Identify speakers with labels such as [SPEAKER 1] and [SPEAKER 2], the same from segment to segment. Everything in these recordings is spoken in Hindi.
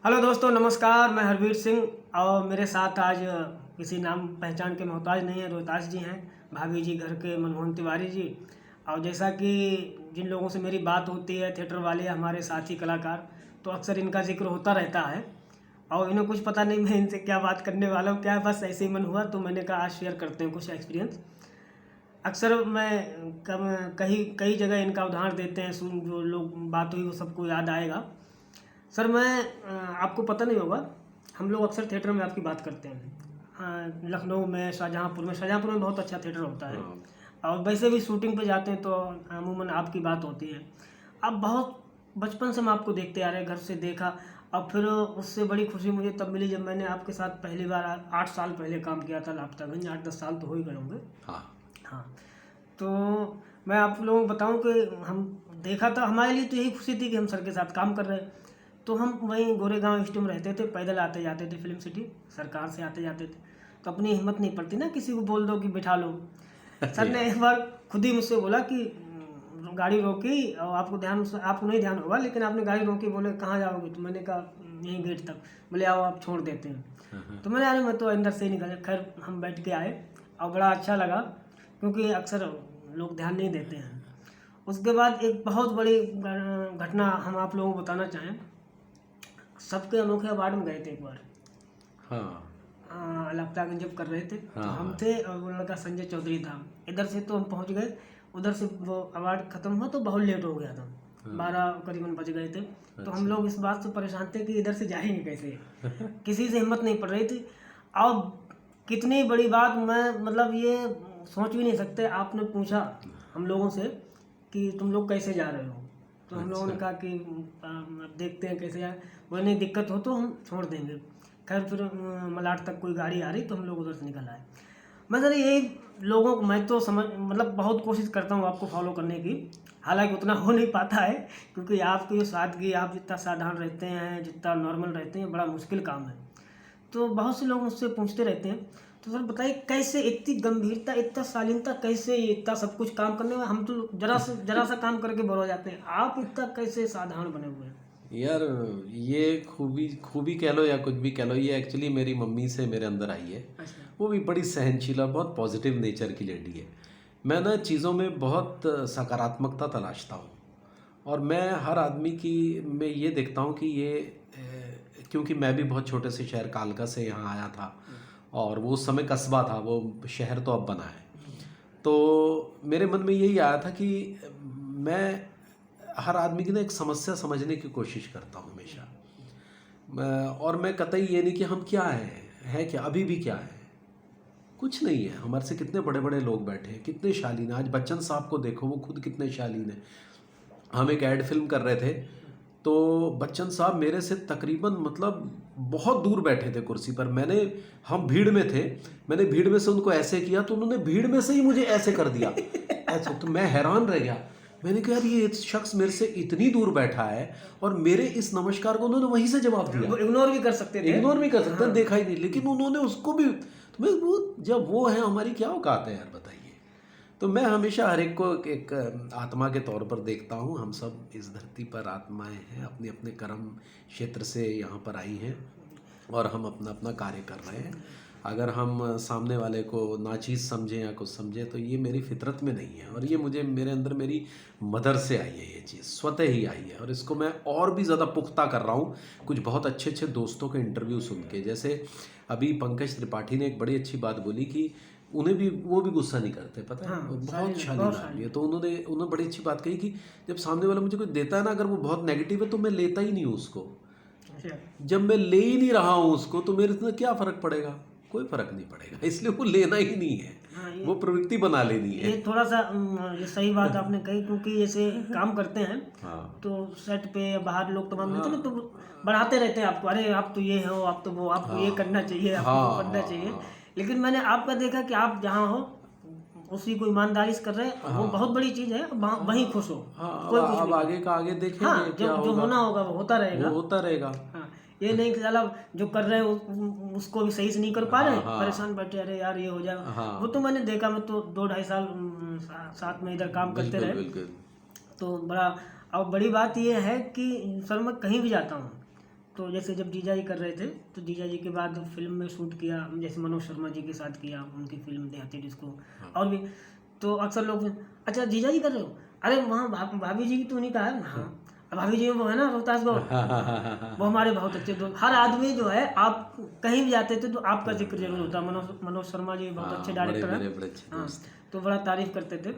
[SPEAKER 1] हेलो दोस्तों, नमस्कार। मैं हरवीर सिंह और मेरे साथ आज किसी नाम पहचान के मोहताज नहीं है, रोहतास जी हैं, भाभी जी घर के मनमोहन तिवारी जी। और जैसा कि जिन लोगों से मेरी बात होती है, थिएटर वाले हमारे साथी कलाकार, तो अक्सर इनका जिक्र होता रहता है और इन्हें कुछ पता नहीं मैं इनसे क्या बात करने वाला हूँ, क्या बस ऐसे ही मन हुआ तो मैंने कहा आज शेयर करते हैं कुछ एक्सपीरियंस। अक्सर मैं कहीं कई जगह इनका उदाहरण देते हैं, सुन जो लोग बात हुई वो सबको याद आएगा। सर मैं आपको पता नहीं होगा, हम लोग अक्सर थिएटर में आपकी बात करते हैं। लखनऊ में, शाहजहाँपुर में बहुत अच्छा थिएटर होता है। और वैसे भी शूटिंग पे जाते हैं तो अमूमन आपकी बात होती है। अब बहुत बचपन से मैं आपको देखते आ रहे हैं, घर से देखा। और फिर उससे बड़ी खुशी मुझे तब मिली जब मैंने आपके साथ पहली बार 8 साल पहले काम किया था लापतागंज। 8-10 साल तो हो ही गए होंगे।
[SPEAKER 2] हाँ।
[SPEAKER 1] हाँ। तो मैं आप लोगों को बताऊं कि हम देखा था, हमारे लिए तो यही खुशी थी कि हम सर के साथ काम कर रहे हैं। तो हम वहीं गोरेगांव ईस्ट में रहते थे, पैदल आते जाते थे फिल्म सिटी, सरकार से आते जाते थे। तो अपनी हिम्मत नहीं पड़ती ना, किसी को बोल दो कि बिठा लो। सर ने एक बार खुद ही मुझसे बोला कि गाड़ी रोकी और आपको नहीं ध्यान होगा, लेकिन आपने गाड़ी रोकी, बोले कहाँ जाओगे? तो मैंने कहा यहीं गेट तक। बोले आओ आप छोड़ देते हैं। तो मैंने अरे मैं तो अंदर से ही निकल। खैर हम बैठ के आए और बड़ा अच्छा लगा, क्योंकि अक्सर लोग ध्यान नहीं देते हैं। उसके बाद एक बहुत बड़ी घटना हम आप लोगों को बताना चाहें। सबके अनोखे अवार्ड में गए थे एक बार।
[SPEAKER 2] हाँ।
[SPEAKER 1] लापतागंज जब कर रहे थे तो
[SPEAKER 2] हाँ,
[SPEAKER 1] हम
[SPEAKER 2] हाँ।
[SPEAKER 1] थे और वो लड़का संजय चौधरी था। इधर से तो हम पहुंच गए, उधर से वो अवार्ड खत्म हुआ तो बहुत लेट हो गया था। 12 करीबन बज गए थे। तो हम लोग इस बात से परेशान थे कि इधर से जाएंगे कैसे। किसी से हिम्मत नहीं पड़ रही थी। और कितनी बड़ी बात, मैं मतलब ये सोच भी नहीं सकते। आपने पूछा हम लोगों से कि तुम लोग कैसे जा रहे हो, तो हम लोगों ने कहा कि अब देखते हैं कैसे जाए। बोले नहीं दिक्कत हो तो हम छोड़ देंगे। खैर फिर मलाड तक कोई गाड़ी आ रही तो हम लोग उधर से निकल आए। मैं सर यही लोगों को, मैं तो समझ मतलब बहुत कोशिश करता हूँ आपको फॉलो करने की, हालांकि उतना हो नहीं पाता है, क्योंकि आपकी जो सादगी, आप जितना साधारण रहते हैं, जितना नॉर्मल रहते हैं, बड़ा मुश्किल काम है। तो बहुत से लोग मुझसे पूछते रहते हैं, तो सर बताइए कैसे इतनी गंभीरता, इतना शालीनता, कैसे इतना सब कुछ काम करने में? हम तो जरा सा काम करके बोर हो जाते हैं, आप इतना कैसे साधारण बने हुए हैं?
[SPEAKER 2] यार, ये खूबी खूबी कह लो या कुछ भी कह लो, ये एक्चुअली मेरी मम्मी से मेरे अंदर आई है।
[SPEAKER 1] अच्छा।
[SPEAKER 2] वो भी बड़ी सहनशीला, बहुत पॉजिटिव नेचर की लेडी है। मैं ना चीज़ों में बहुत सकारात्मकता तलाशता हूँ। और मैं हर आदमी की मैं ये देखता हूँ कि ये क्योंकि मैं भी बहुत छोटे से शहर कालका से यहाँ आया था, और वो उस समय कस्बा था, वो शहर तो अब बना है। तो मेरे मन में यही आया था कि मैं हर आदमी की ना एक समस्या समझने की कोशिश करता हूँ हमेशा। और मैं कतई ये नहीं कि हम क्या हैं क्या, अभी भी क्या है, कुछ नहीं है। हमारे से कितने बड़े बड़े लोग बैठे हैं, कितने शालीन हैं। आज बच्चन साहब को देखो, वो खुद कितने शालीन हैं। हम एक ऐड फिल्म कर रहे थे, तो बच्चन साहब मेरे से तकरीबन मतलब बहुत दूर बैठे थे कुर्सी पर। हम भीड़ में थे, मैंने भीड़ में से उनको ऐसे किया तो उन्होंने भीड़ में से ही मुझे ऐसे कर दिया ऐसे। तो मैं हैरान रह गया। मैंने कहा यार, ये शख्स मेरे से इतनी दूर बैठा है और मेरे इस नमस्कार को उन्होंने वहीं से जवाब दिया।
[SPEAKER 1] इग्नोर भी कर सकते थे,
[SPEAKER 2] इग्नोर भी कर सकते हैं,
[SPEAKER 1] हाँ।
[SPEAKER 2] देखा ही नहीं, लेकिन उन्होंने उसको भी। तो मैं वो जब वो है, हमारी क्या औकात है यार, बताइए। तो मैं हमेशा हर एक को एक आत्मा के तौर पर देखता हूँ। हम सब इस धरती पर आत्माएं हैं, अपने अपने कर्म क्षेत्र से यहाँ पर आई हैं और हम अपना अपना कार्य कर रहे हैं। अगर हम सामने वाले को नाचीज़ समझें या कुछ समझें, तो ये मेरी फितरत में नहीं है। और ये मेरे अंदर मेरी मदर से आई है, ये चीज़ स्वतः ही आई है। और इसको मैं और भी ज़्यादा पुख्ता कर रहा हूँ कुछ बहुत अच्छे अच्छे दोस्तों के इंटरव्यू सुन के। जैसे अभी पंकज त्रिपाठी ने एक बड़ी अच्छी बात बोली कि वो भी गुस्सा नहीं करते, पता है।
[SPEAKER 1] हाँ,
[SPEAKER 2] बहुत शालीन आदमी है। तो उन्होंने बड़ी अच्छी बात कही कि जब सामने वाला मुझे कुछ देता है ना, अगर वो बहुत नेगेटिव है तो मैं लेता ही नहीं हूँ उसको।
[SPEAKER 1] अच्छा।
[SPEAKER 2] जब मैं ले ही नहीं रहा हूँ उसको, तो मेरे से क्या फ़र्क पड़ेगा? कोई फ़र्क नहीं पड़ेगा। इसलिए वो लेना ही नहीं है,
[SPEAKER 1] हाँ,
[SPEAKER 2] वो प्रवृत्ति बना लेनी है।
[SPEAKER 1] ये थोड़ा सा ये सही बात आपने कही, क्योंकि जैसे काम करते हैं
[SPEAKER 2] हाँ,
[SPEAKER 1] तो सेट पे या बाहर लोग तमाम मिलते हैं ना,
[SPEAKER 2] हाँ,
[SPEAKER 1] तो बढ़ाते रहते हैं आपको, अरे आप तो ये हो, आप तो वो, आपको ये करना चाहिए, आपको वो
[SPEAKER 2] हाँ,
[SPEAKER 1] करना
[SPEAKER 2] हाँ,
[SPEAKER 1] चाहिए।
[SPEAKER 2] हाँ,
[SPEAKER 1] लेकिन मैंने आपका देखा कि आप जहाँ हो उसी को ईमानदारी से कर रहे हैं, वो बहुत बड़ी चीज़ है। वहीं खुश हो,
[SPEAKER 2] हाँ।
[SPEAKER 1] कोई कुछ
[SPEAKER 2] अब
[SPEAKER 1] नहीं।
[SPEAKER 2] आगे का आगे देखेंगे
[SPEAKER 1] हाँ,
[SPEAKER 2] क्या
[SPEAKER 1] जो
[SPEAKER 2] होगा।
[SPEAKER 1] होना होगा वो होता रहेगा।
[SPEAKER 2] वो होता रहेगा।
[SPEAKER 1] हाँ, ये नहीं कि साला जो कर रहे हैं उसको भी सही से नहीं कर पा रहे,
[SPEAKER 2] हाँ, हाँ,
[SPEAKER 1] परेशान बैठे, अरे यार ये हो जाएगा।
[SPEAKER 2] हाँ।
[SPEAKER 1] वो तो मैंने देखा, मैं तो 2-2.5 साल साथ में इधर काम करते
[SPEAKER 2] बिल्कुल,
[SPEAKER 1] रहे।
[SPEAKER 2] बिल्कुल।
[SPEAKER 1] तो बड़ा, और बड़ी बात ये है कि सर मैं कहीं भी जाता हूँ तो जैसे जब जीजा जी कर रहे थे तो जीजा जी के बाद फिल्म में शूट किया, जैसे मनोज शर्मा जी के साथ किया, उनकी फिल्म देहाती डिस्को और भी। तो अक्सर लोग, अच्छा जीजा जी कर रहे हो, अरे वहाँ भाभी जी की तो नहीं कहा है। हाँ, अब भाभी जी वो है ना रोहतास गौड़, वो हमारे बहुत अच्छे दोस्त। हर आदमी जो है, आप कहीं भी जाते थे तो आपका जिक्र जरूर होता। मनोज शर्मा जी बहुत अच्छे डायरेक्टर हैं। हाँ, तो बड़ा तारीफ करते थे।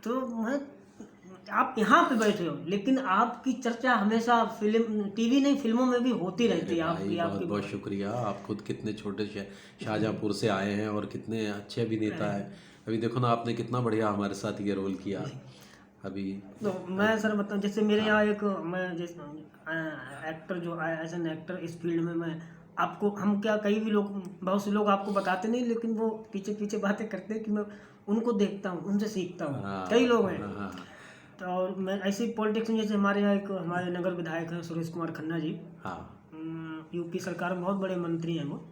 [SPEAKER 1] तो मैं, आप यहाँ पे बैठे हो लेकिन आपकी चर्चा हमेशा फिल्म, टीवी नहीं, फिल्मों में भी होती रहती है आपकी।
[SPEAKER 2] बहुत बहुत शुक्रिया। आप खुद कितने छोटे शाहजहाँपुर से आए हैं और कितने अच्छे अभिनेता हैं। अभी देखो ना, आपने कितना बढ़िया हमारे साथ ये रोल किया अभी।
[SPEAKER 1] तो मैं सर बताऊँ, जैसे मेरे यहाँ एक, मैं जैसे एक्टर जो एज एन एक्टर इस फील्ड में, मैं आपको, हम क्या, कई भी लोग, बहुत से लोग आपको बताते नहीं, लेकिन वो पीछे पीछे बातें करते हैं कि मैं उनको देखता हूँ, उनसे सीखता हूँ। कई लोग हैं। तो और मैं ऐसे ही पॉलिटिक्स में, जैसे हमारे यहाँ एक हमारे नगर विधायक हैं सुरेश कुमार खन्ना जी। यूपी सरकार में बहुत बड़े मंत्री हैं वो,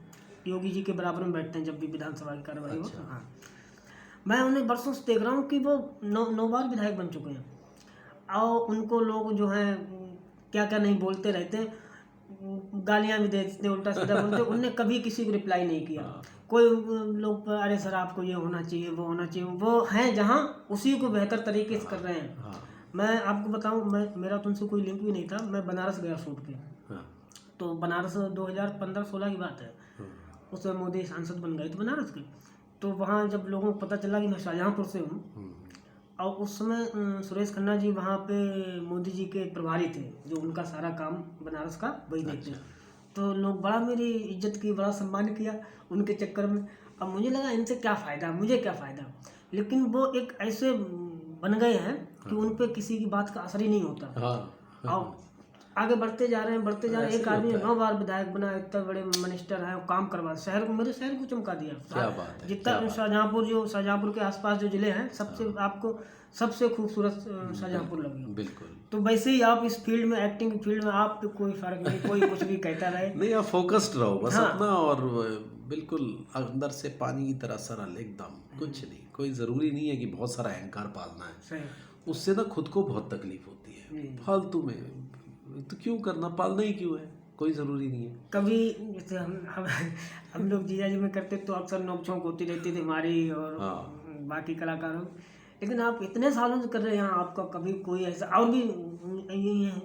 [SPEAKER 1] योगी जी के बराबर में बैठते हैं जब भी विधानसभा की कार्रवाई हो। हाँ, मैं उन्हें बरसों से देख रहा हूँ कि वो 9 बार विधायक बन चुके हैं, और उनको लोग जो हैं क्या क्या नहीं बोलते रहते हैं, गालियाँ भी दे देते, उल्टा सीधा बोलते। उनने कभी किसी को रिप्लाई नहीं किया। कोई लोग, अरे सर आपको ये होना चाहिए, वो होना चाहिए, वो हैं जहाँ उसी को बेहतर तरीके से कर रहे हैं। मैं आपको बताऊँ, मेरा तो उनसे कोई लिंक भी नहीं था। मैं बनारस गया शूट पे, तो बनारस 2015-16 की बात है। उसमें मोदी सांसद बन गए थे बनारस के। तो वहाँ जब लोगों को पता चला कि मैं शाहजहाँपुर से हूँ, और उस समय सुरेश खन्ना जी वहाँ पे मोदी जी के प्रभारी थे, जो उनका सारा काम बनारस का वही देखते हैं। तो लोग बड़ा मेरी इज्जत की, बड़ा सम्मान किया उनके चक्कर में। अब मुझे लगा इनसे क्या फ़ायदा, मुझे क्या फ़ायदा, लेकिन वो एक ऐसे बन गए हैं कि उन पे किसी की बात का असर ही नहीं होता। और आगे बढ़ते जा रहे हैं, बढ़ते जा रहे हैं। एक आदमी 9 बार विधायक बना, इतने बड़े मिनिस्टर हैं, काम करवा, शहर को, मेरे शहर को चमका दिया।
[SPEAKER 2] क्या बात है,
[SPEAKER 1] जितना शाहजहाँपुर के आसपास जो जिले हैं, सबसे आपको सबसे खूबसूरत शाहजहाँपुर लगी।
[SPEAKER 2] बिल्कुल।
[SPEAKER 1] तो वैसे ही आप इस फील्ड में, एक्टिंग फील्ड में, आप पे कोई फर्क नहीं, कोई कुछ भी कहता रहे
[SPEAKER 2] नहीं, आप फोकस्ड रहो बस अपना, और बिल्कुल अंदर से पानी की तरह सरल एकदम, कुछ नहीं। कोई ज़रूरी नहीं है कि बहुत सारा अहंकार पालना है, उससे ना खुद को बहुत तकलीफ होती है फालतू में। तो क्यों करना, पालना ही क्यों है, कोई ज़रूरी नहीं है।
[SPEAKER 1] कभी जैसे हम लोग जीजा जी में करते तो अक्सर नोक-झोंक होती रहती थी हमारी और बाकी कलाकारों। लेकिन आप इतने सालों से कर रहे हैं, आपका कभी कोई ऐसा, और भी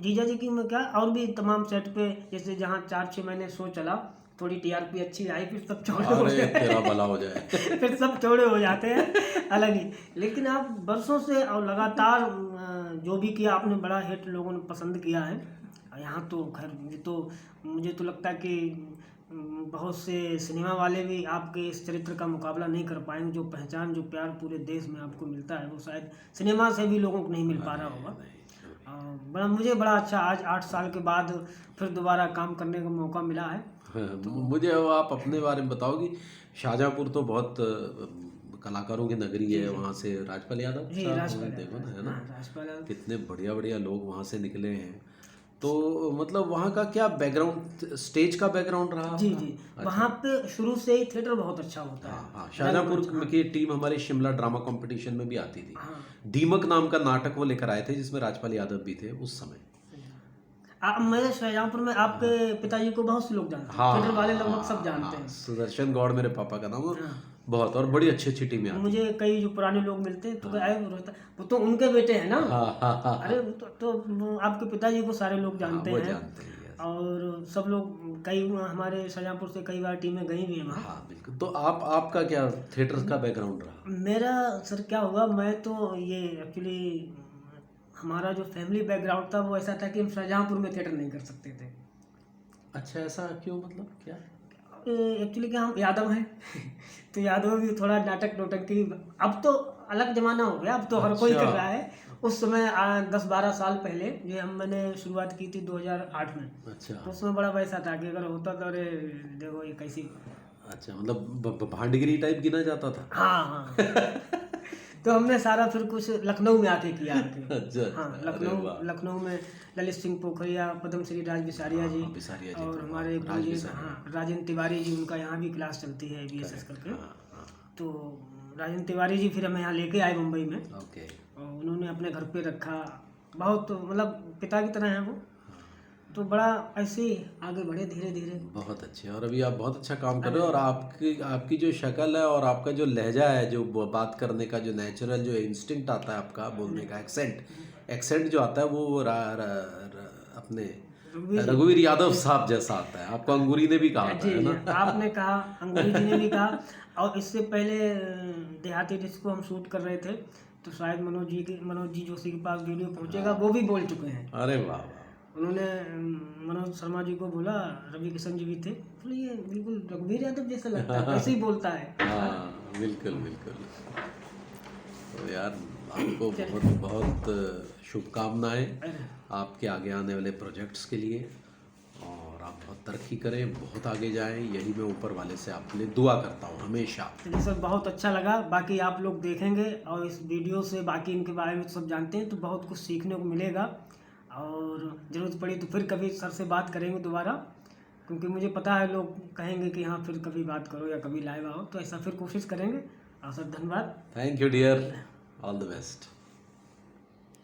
[SPEAKER 1] जीजा जी की में क्या, और भी तमाम सेट पे, जैसे जहाँ 4-6 महीने शो चला, थोड़ी टीआरपी अच्छी आई, फिर सब चौड़े हो जाए,
[SPEAKER 2] तेरा भला हो जाए
[SPEAKER 1] फिर सब चौड़े हो जाते हैं अलग ही। लेकिन आप बरसों से और लगातार जो भी किया आपने, बड़ा हिट लोगों ने पसंद किया है। यहाँ तो खैर, मुझे तो लगता है कि बहुत से सिनेमा वाले भी आपके इस चरित्र का मुकाबला नहीं कर पाएंगे। जो पहचान, जो प्यार पूरे देश में आपको मिलता है, वो शायद सिनेमा से भी लोगों को नहीं मिल पा रहा होगा। मुझे बड़ा अच्छा, आज 8 साल के बाद फिर दोबारा काम करने का मौका मिला है।
[SPEAKER 2] तो मुझे आप अपने बारे में बताओ कि शाहजहाँपुर तो बहुत कलाकारों की नगरी है। वहाँ से राजपाल यादव देखो ना, है ना, कितने बढ़िया बढ़िया लोग वहाँ से निकले हैं। तो मतलब वहाँ का क्या बैकग्राउंड, स्टेज का बैकग्राउंड रहा?
[SPEAKER 1] जी। अच्छा। वहाँ पे शुरू से ही थिएटर बहुत अच्छा होता है।
[SPEAKER 2] हाँ, शाहजहाँपुर की टीम हमारे शिमला ड्रामा कंपटीशन में भी आती थी। दीमक नाम का नाटक वो लेकर आए थे, जिसमें राजपाल यादव भी थे उस समय।
[SPEAKER 1] मैं शाहजहाँपुर में आपके पिताजी को बहुत से लोग जानते हैं, थिएटर वाले लगभग सब जानते हैं।
[SPEAKER 2] सुदर्शन गौड़ मेरे पापा का नाम है। बहुत, और बड़ी अच्छी अच्छी टीमें आती।
[SPEAKER 1] मुझे कई जो पुराने लोग मिलते हैं तो आए, वो तो उनके बेटे हैं ना। अरे तो आपके पिताजी को सारे लोग जानते हैं। और सब लोग, कई हमारे शाहजहाँपुर से कई बार टीमें गई भी हैं वहाँ।
[SPEAKER 2] हाँ बिल्कुल। तो आपका क्या थिएटर का बैकग्राउंड रहा?
[SPEAKER 1] मेरा सर क्या हुआ, मैं तो ये एक्चुअली हमारा जो फैमिली बैकग्राउंड था वो ऐसा था कि हम शाहजहाँपुर में थिएटर नहीं कर सकते थे।
[SPEAKER 2] अच्छा, ऐसा क्यों, मतलब क्या?
[SPEAKER 1] एक्चुअली क्या, हम यादव हैं तो यादव भी थोड़ा नाटक नोटंकी, अब तो अलग जमाना हो गया, अब तो हर कोई कर रहा है। उस समय 10-12 साल पहले जो मैंने शुरुआत की थी 2008 में। अच्छा। तो उसमें बड़ा वैसा था कि अगर होता तो अरे देखो ये कैसी। अच्छा,
[SPEAKER 2] मतलब भांडगिरी टाइप गिना जाता था।
[SPEAKER 1] हाँ तो हमने सारा फिर कुछ लखनऊ में आके किया।
[SPEAKER 2] अच्छा।
[SPEAKER 1] हाँ, लखनऊ में ललित सिंह पोखरिया, पद्मश्री राज बिसारिया जी, और हमारे राजेंद्र तिवारी जी, उनका यहाँ भी क्लास चलती है BSS करके। तो राजेंद्र तिवारी जी फिर हमें यहाँ लेके आए मुंबई में। और उन्होंने अपने घर पे रखा, बहुत मतलब पिता की तरह हैं वो। तो बड़ा ऐसे ही आगे बढ़े धीरे धीरे।
[SPEAKER 2] बहुत अच्छे, और अभी आप बहुत अच्छा काम कर रहे हो, और आपकी आपकी जो शक्ल है और आपका जो लहजा है, जो बात करने का जो नेचुरल जो इंस्टिंक्ट आता है आपका बोलने का, एक्सेंट जो आता है वो अपने रघुवीर यादव साहब जैसा आता है। आपको अंगूरी ने भी कहा था, है ना?
[SPEAKER 1] आपने कहा, अंगूरी जी ने भी कहा, और इससे पहले देहाती जिसको हम शूट कर रहे थे, तो शायद मनोज जी जोशी के पास वीडियो पहुंचेगा, वो भी बोल चुके हैं।
[SPEAKER 2] अरे वाह वाह।
[SPEAKER 1] उन्होंने मनोज शर्मा जी को बोला, रवि किशन जी भी थे, बोले ये बिल्कुल रघुवीर यादव जैसा लगता है, ऐसे ही बोलता है।
[SPEAKER 2] हाँ बिल्कुल बिल्कुल। तो यार आपको बहुत बहुत शुभकामनाएं आपके आगे आने वाले प्रोजेक्ट्स के लिए, और आप बहुत तरक्की करें, बहुत आगे जाएं, यही मैं ऊपर वाले से आपके लिए दुआ करता हूँ हमेशा।
[SPEAKER 1] चलिए सर, बहुत अच्छा लगा। बाकी आप लोग देखेंगे और इस वीडियो से बाकी इनके बारे में सब जानते हैं, तो बहुत कुछ सीखने को मिलेगा, और ज़रूरत पड़ी तो फिर कभी सर से बात करेंगे दोबारा, क्योंकि मुझे पता है लोग कहेंगे कि हाँ फिर कभी बात करो या कभी लाइव आओ, तो ऐसा फिर कोशिश करेंगे। और सर धन्यवाद।
[SPEAKER 2] Thank you dear, all the best.